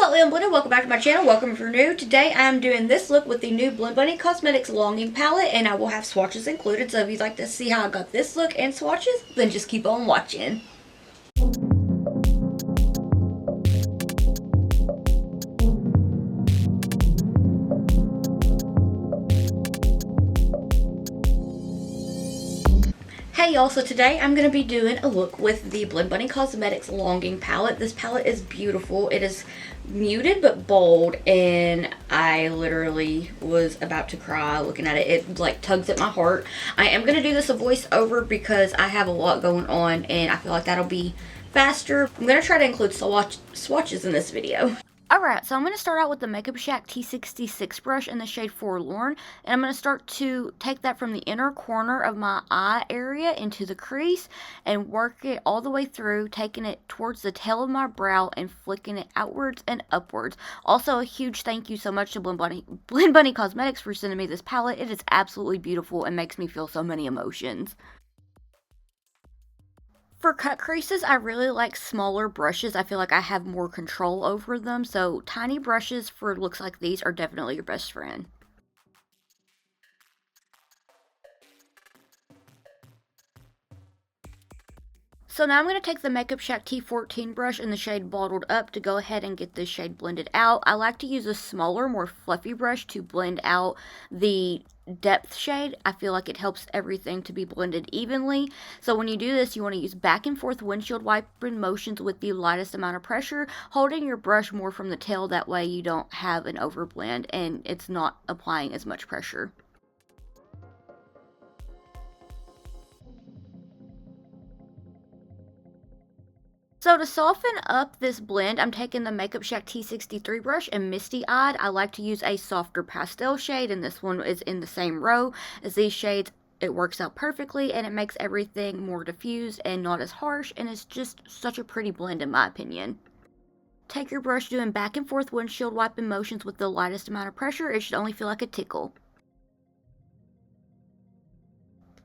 Hotly Unblended, welcome back to my channel. Welcome if you're new. Today I am doing this look with the new Blend Bunny Cosmetics Longing Palette, and I will have swatches included. So if you'd like to see how I got this look and swatches, then just keep on watching. Hey y'all, so today I'm going to be doing a look with the Blend Bunny Cosmetics Longing Palette. This palette is beautiful. It is muted but bold, and I literally was about to cry looking at it. It like tugs at my heart. I am going to do this a voiceover because I have a lot going on and I feel like that'll be faster. I'm going to try to include swatches in this video. Alright, so I'm going to start out with the Makeup Shack T66 brush in the shade Forlorn, and I'm going to start to take that from the inner corner of my eye area into the crease and work it all the way through, taking it towards the tail of my brow and flicking it outwards and upwards. Also, a huge thank you so much to Blend Bunny Cosmetics for sending me this palette. It is absolutely beautiful and makes me feel so many emotions. For cut creases, I really like smaller brushes. I feel like I have more control over them, so tiny brushes for looks like these are definitely your best friend. So now I'm going to take the Makeup Shack T14 brush in the shade Bottled Up to go ahead and get this shade blended out. I like to use a smaller, more fluffy brush to blend out the depth shade. I feel like it helps everything to be blended evenly. So when you do this, you want to use back and forth windshield wiper motions with the lightest amount of pressure, holding your brush more from the tail. That way you don't have an overblend and it's not applying as much pressure. So to soften up this blend, I'm taking the Makeup Shack T63 brush and Misty Eyed. I like to use a softer pastel shade, and this one is in the same row as these shades. It works out perfectly, and it makes everything more diffused and not as harsh, and it's just such a pretty blend in my opinion. Take your brush doing back and forth windshield wiping motions with the lightest amount of pressure. It should only feel like a tickle.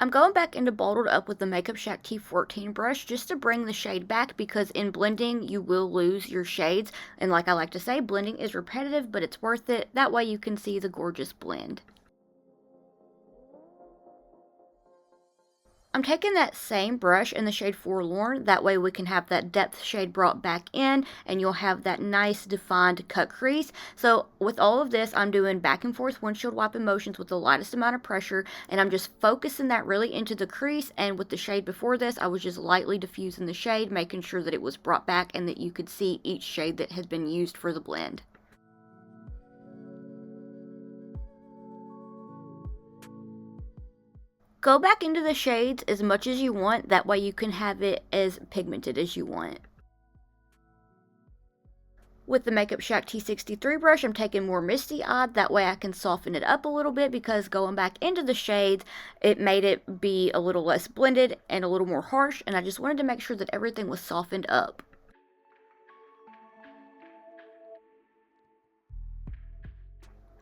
I'm going back into Bottled Up with the Makeup Shack T14 brush just to bring the shade back, because in blending you will lose your shades, and like I like to say, blending is repetitive but it's worth it. That way you can see the gorgeous blend. I'm taking that same brush in the shade Forlorn, that way we can have that depth shade brought back in and you'll have that nice defined cut crease. So with all of this, I'm doing back and forth windshield wiping motions with the lightest amount of pressure, and I'm just focusing that really into the crease. And with the shade before this, I was just lightly diffusing the shade, making sure that it was brought back and that you could see each shade that has been used for the blend. Go back into the shades as much as you want, that way you can have it as pigmented as you want. With the Makeup Shack T63 brush, I'm taking more Misty Eyed, that way I can soften it up a little bit, because going back into the shades, it made it be a little less blended and a little more harsh, and I just wanted to make sure that everything was softened up.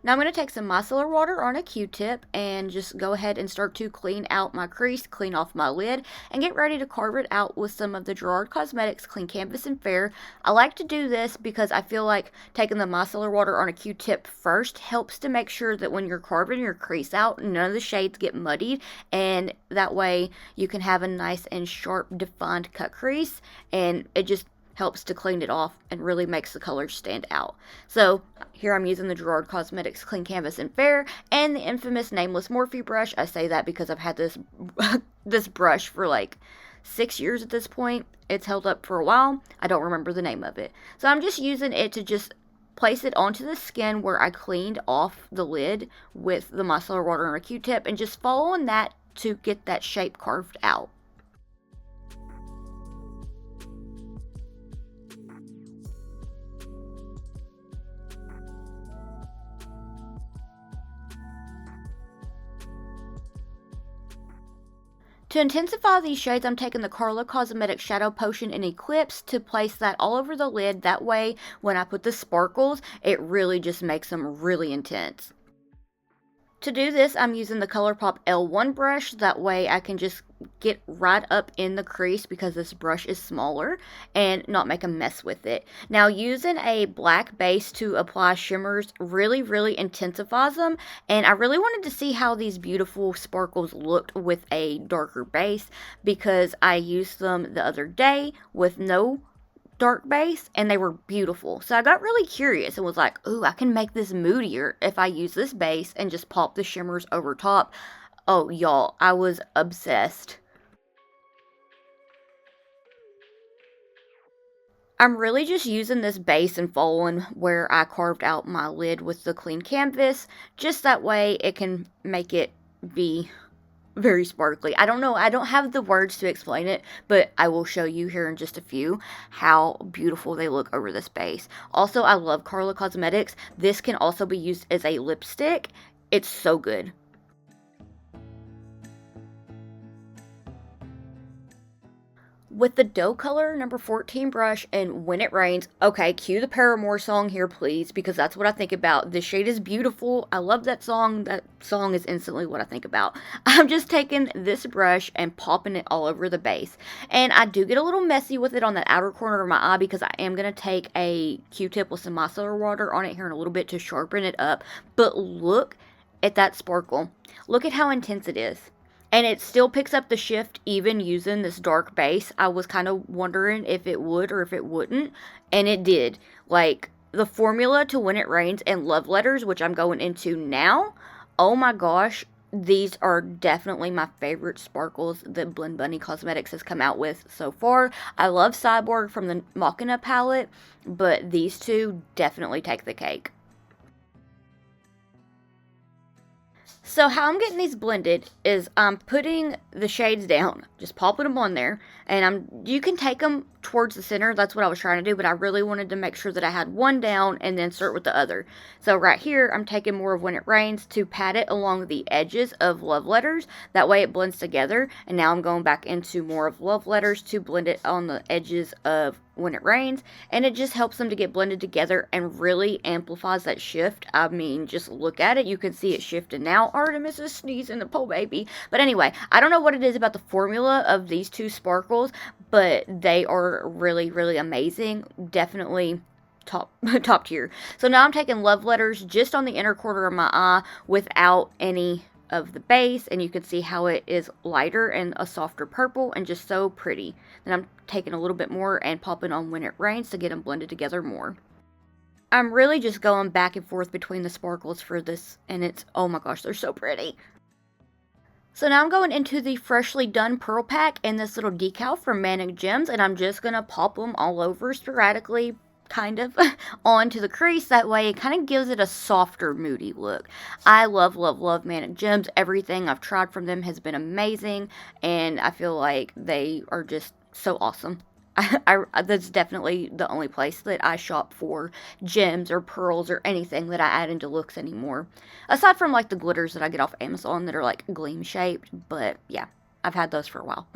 Now I'm going to take some micellar water on a Q-tip and just go ahead and start to clean out my crease, clean off my lid, and get ready to carve it out with some of the Gerard Cosmetics Clean Canvas and Fair. I like to do this because I feel like taking the micellar water on a Q-tip first helps to make sure that when you're carving your crease out, none of the shades get muddied, and that way you can have a nice and sharp defined cut crease, and it just helps to clean it off and really makes the colors stand out. So here I'm using the Gerard Cosmetics Clean Canvas and Fair and the infamous Nameless Morphe brush. I say that because I've had this this brush for like 6 years at this point. It's held up for a while. I don't remember the name of it. So I'm just using it to just place it onto the skin where I cleaned off the lid with the micellar water and a Q-tip, and just following that to get that shape carved out. To intensify these shades, I'm taking the Carla Cosmetics Shadow Potion in Eclipse to place that all over the lid. That way, when I put the sparkles, it really just makes them really intense. To do this, I'm using the ColourPop L1 brush. That way I can just get right up in the crease because this brush is smaller and not make a mess with it. Now, using a black base to apply shimmers really intensifies them, and I really wanted to see how these beautiful sparkles looked with a darker base because I used them the other day with no dark base and they were beautiful. So I got really curious and was like, ooh, I can make this moodier if I use this base and just pop the shimmers over top. Oh, y'all, I was obsessed. I'm really just using this base and following where I carved out my lid with the clean canvas, just that way it can make it be very sparkly. I don't know, I don't have the words to explain it, but I will show you here in just a few how beautiful they look over this base. Also, I love Carla Cosmetics. This can also be used as a lipstick. It's so good. With the dough color number 14 brush and When It Rains, okay, cue the Paramore song here, please, because that's what I think about. This shade is beautiful. I love that song. That song is instantly what I think about. I'm just taking this brush and popping it all over the base. And I do get a little messy with it on that outer corner of my eye because I am going to take a Q-tip with some micellar water on it here in a little bit to sharpen it up. But look at that sparkle. Look at how intense it is. And it still picks up the shift even using this dark base. I was kind of wondering if it would or if it wouldn't. And it did. Like, the formula to When It Rains and Love Letters, which I'm going into now. Oh my gosh. These are definitely my favorite sparkles that Blend Bunny Cosmetics has come out with so far. I love Cyborg from the Machina palette. But these two definitely take the cake. So how I'm getting these blended is I'm putting the shades down, just popping them on there, and you can take them towards the center. That's what I was trying to do, but I really wanted to make sure that I had one down and then start with the other. So right here, I'm taking more of When It Rains to pat it along the edges of Love Letters. That way it blends together, and now I'm going back into more of Love Letters to blend it on the edges of When It Rains, and it just helps them to get blended together and really amplifies that shift. I mean, just look at it. You can see it shifting now. Artemis is sneezing, the poor baby. But anyway, I don't know what it is about the formula of these two sparkles, but they are really amazing. Definitely top tier. So now I'm taking Love Letters just on the inner corner of my eye without any of the base, and you can see how it is lighter and a softer purple and just so pretty. Then I'm taking a little bit more and popping on When It Rains to get them blended together more. I'm really just going back and forth between the sparkles for this, and it's, oh my gosh, they're so pretty. So now I'm going into the freshly done pearl pack and this little decal from Manic Gems, and I'm just going to pop them all over sporadically, kind of, onto the crease. That way it kind of gives it a softer, moody look. I love Manic Gems. Everything I've tried from them has been amazing, and I feel like they are just so awesome. That's definitely the only place that I shop for gems or pearls or anything that I add into looks anymore. Aside from like the glitters that I get off Amazon that are like gleam shaped, but yeah. I've had those for a while.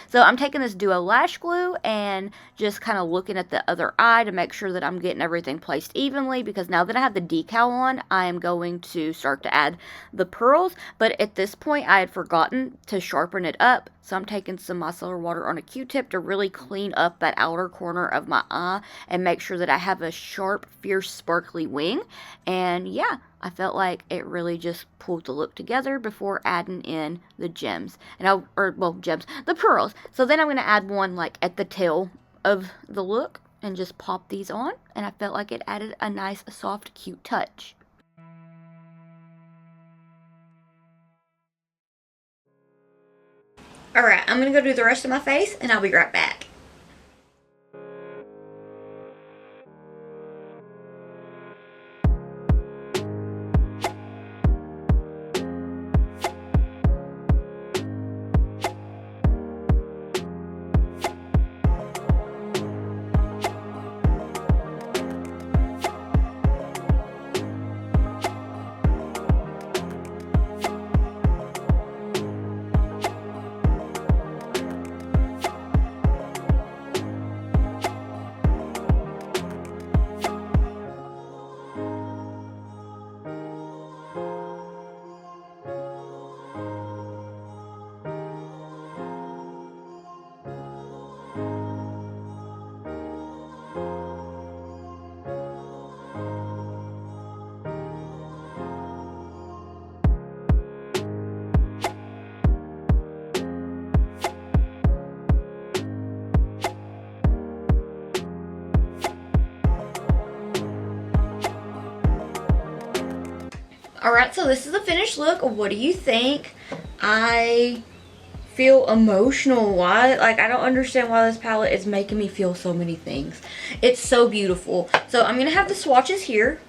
So I'm taking this Duo Lash Glue and just kind of looking at the other eye to make sure that I'm getting everything placed evenly, because now that I have the decal on, I am going to start to add the pearls. But at this point, I had forgotten to sharpen it up. So I'm taking some micellar water on a Q-tip to really clean up that outer corner of my eye and make sure that I have a sharp, fierce, sparkly wing. And yeah, I felt like it really just pulled the look together before adding in the gems. And gems, the pearls. So then I'm going to add one like at the tail of the look and just pop these on. And I felt like it added a nice, soft, cute touch. Alright, I'm going to go do the rest of my face and I'll be right back. Alright, so this is the finished look. What do you think? I feel emotional. Why? Like, I don't understand why this palette is making me feel so many things. It's so beautiful. So I'm gonna have the swatches here.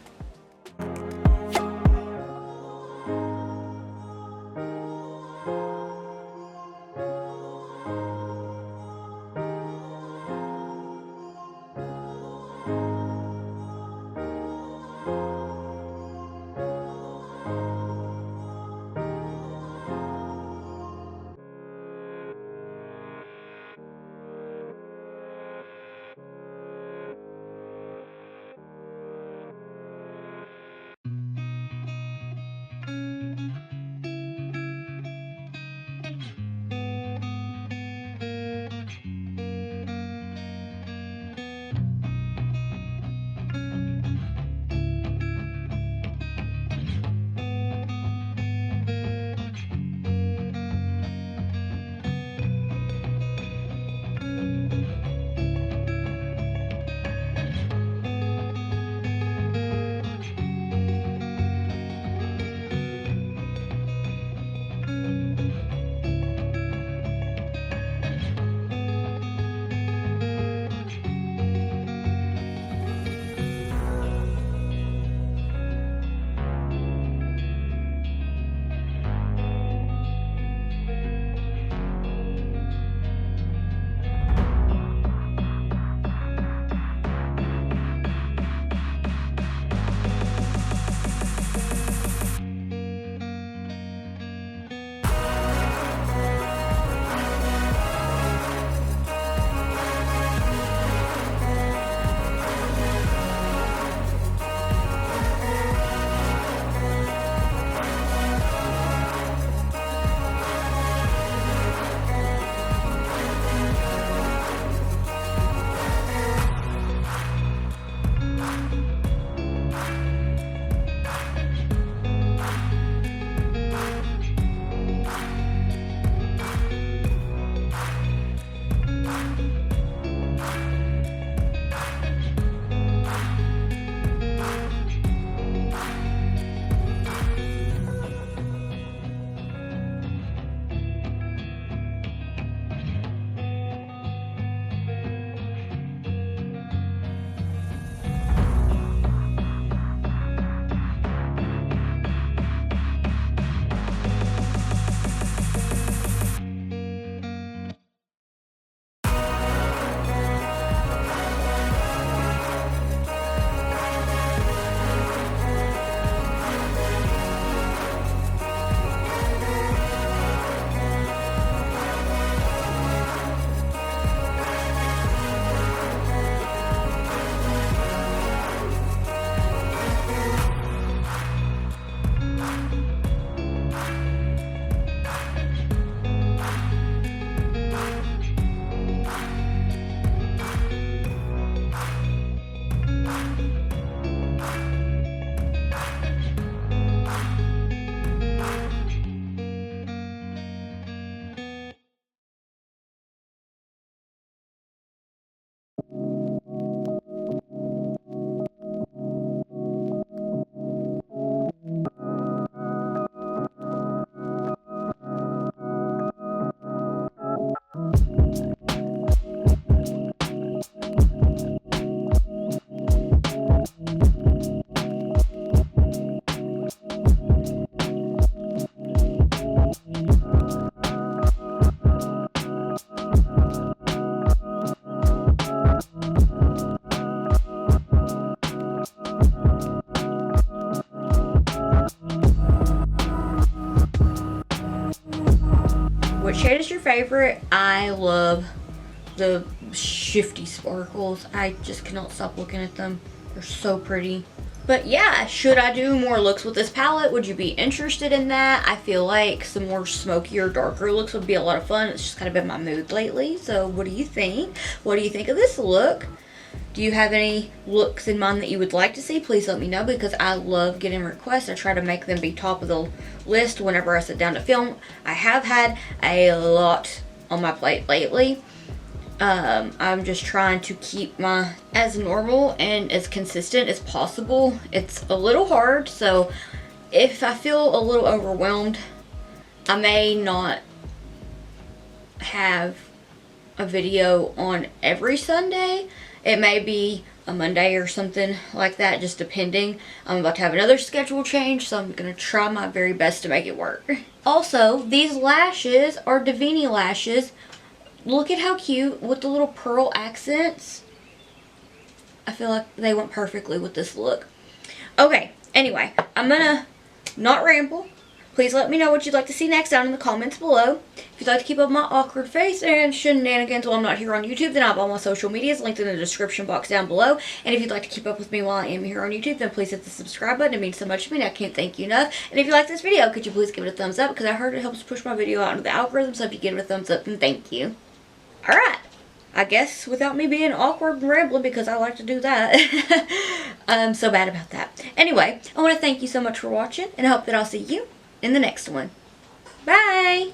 What shade is your favorite? I love the shifty sparkles. I just cannot stop looking at them. They're so pretty. But yeah, should I do more looks with this palette? Would you be interested in that? I feel like some more smokier, darker looks would be a lot of fun. It's just kind of been my mood lately. So what do you think? What do you think of this look? Do you have any looks in mind that you would like to see? Please let me know, because I love getting requests. I try to make them be top of the list whenever I sit down to film. I have had a lot on my plate lately. I'm just trying to keep my as normal and as consistent as possible. It's a little hard, so if I feel a little overwhelmed, I may not have a video on every Sunday. It may be a Monday or something like that, just depending. I'm about to have another schedule change, so I'm gonna try my very best to make it work. Also, these lashes are Davini lashes. Look at how cute with the little pearl accents. I feel like they went perfectly with this look. Okay, anyway, I'm gonna not ramble. Please let me know what you'd like to see next down in the comments below. If you'd like to keep up my awkward face and shenanigans while I'm not here on YouTube, then I have all my social medias linked in the description box down below. And if you'd like to keep up with me while I am here on YouTube, then please hit the subscribe button. It means so much to me and I can't thank you enough. And if you like this video, could you please give it a thumbs up? Because I heard it helps push my video out into the algorithm, so if you give it a thumbs up, then thank you. Alright. I guess without me being awkward and rambling, because I like to do that. I'm so bad about that. Anyway, I want to thank you so much for watching, and I hope that I'll see you in the next one. Bye!